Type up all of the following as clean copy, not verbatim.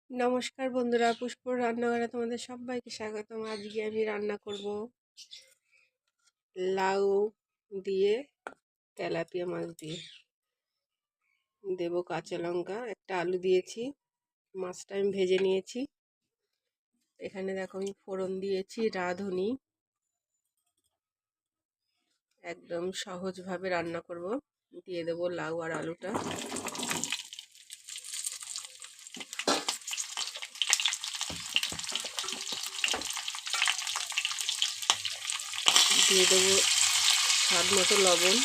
নমস্কার বন্ধুরা, পুষ্পর রান্নাঘরে তোমাদের সবাইকে স্বাগতম। আজকে আমি রান্না করব লাউ দিয়ে তেলাপিয়া মাছ দিয়ে। দেব কাঁচা লঙ্কা, একটা আলু দিয়েছি, মাছটা আমি ভেজে নিয়েছি। এখানে দেখো আমি ফোড়ন দিয়েছি রাঁধুনি। একদম সহজভাবে রান্না করব। দিয়ে দেব লাউ আর আলুটা। দিয়ে দেবো স্বাদ মতো লবণ।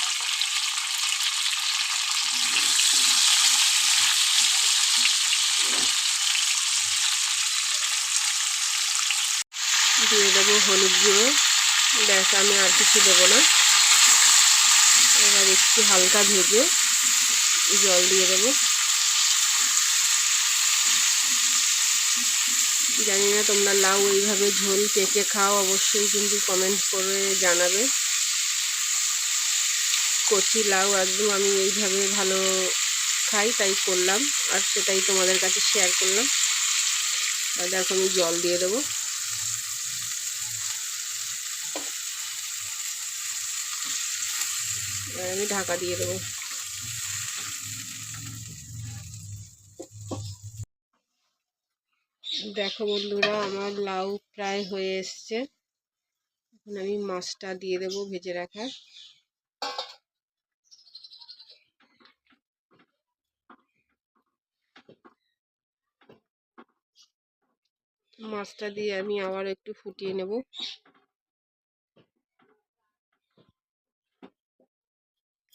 দিয়ে দেবো হলুদ গুঁড়ো। ব্যাস, আমি আর কিছু দেবো না। এবার একটু হালকা ভেজে জল দিয়ে দেবো। জানি না তোমরা লাউ এইভাবে ঝোল কে কে খাও, অবশ্যই কিন্তু কমেন্ট করে জানাবে। কচি লাউ একদম আমি এইভাবে ভালো খাই, তাই করলাম আর সেটাই তোমাদের কাছে শেয়ার করলাম। আর দেখো আমি জল দিয়ে দেবো। আর আমি ঢাকা দিয়ে দেবো। দেখো বন্ধুরা, আমার লাউ প্রায় হয়ে এসছে। এখন আমি মাছটা দিয়ে দেবো ভেজে রাখা। মাছটা দিয়ে আমি আবার একটু ফুটিয়ে নেব।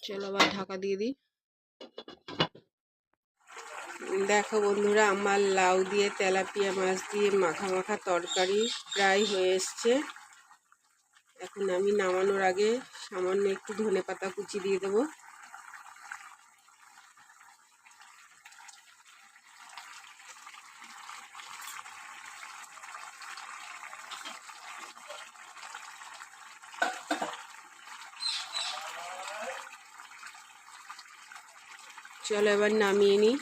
চলো আবার ঢাকা দিয়ে দিই। দেখো বন্ধুরা, আমার লাউ দিয়ে তেলাপিয়া মাছ দিয়ে মাখা মাখা তরকারি প্রায় হয়ে এসছে। এখন আমি নামানোর আগে সামান্য একটু ধনেপাতা কুচি দিয়ে দেবো। চলো এবার নামিয়ে নিই।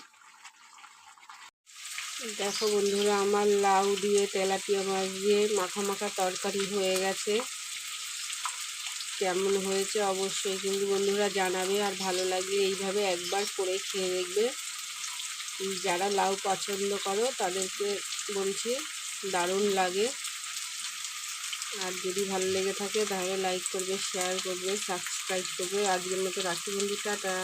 দেখো বন্ধুরা, আমার লাউ দিয়ে তেলাপিয়া মাছ দিয়ে মাখা মাখা তরকারি হয়ে গেছে। কেমন হয়েছে অবশ্যই কিন্তু বন্ধুরা জানাবে, আর ভালো লাগলে এইভাবে একবার করে খেয়ে দেখবে। যারা লাউ পছন্দ করো তাদেরকে বলছি, দারুণ লাগে। আর যদি ভালো লেগে থাকে তাহলে লাইক করবে, শেয়ার করবে, সাবস্ক্রাইব করবে। আজকের মতো রাখি বন্ধু, টাটা।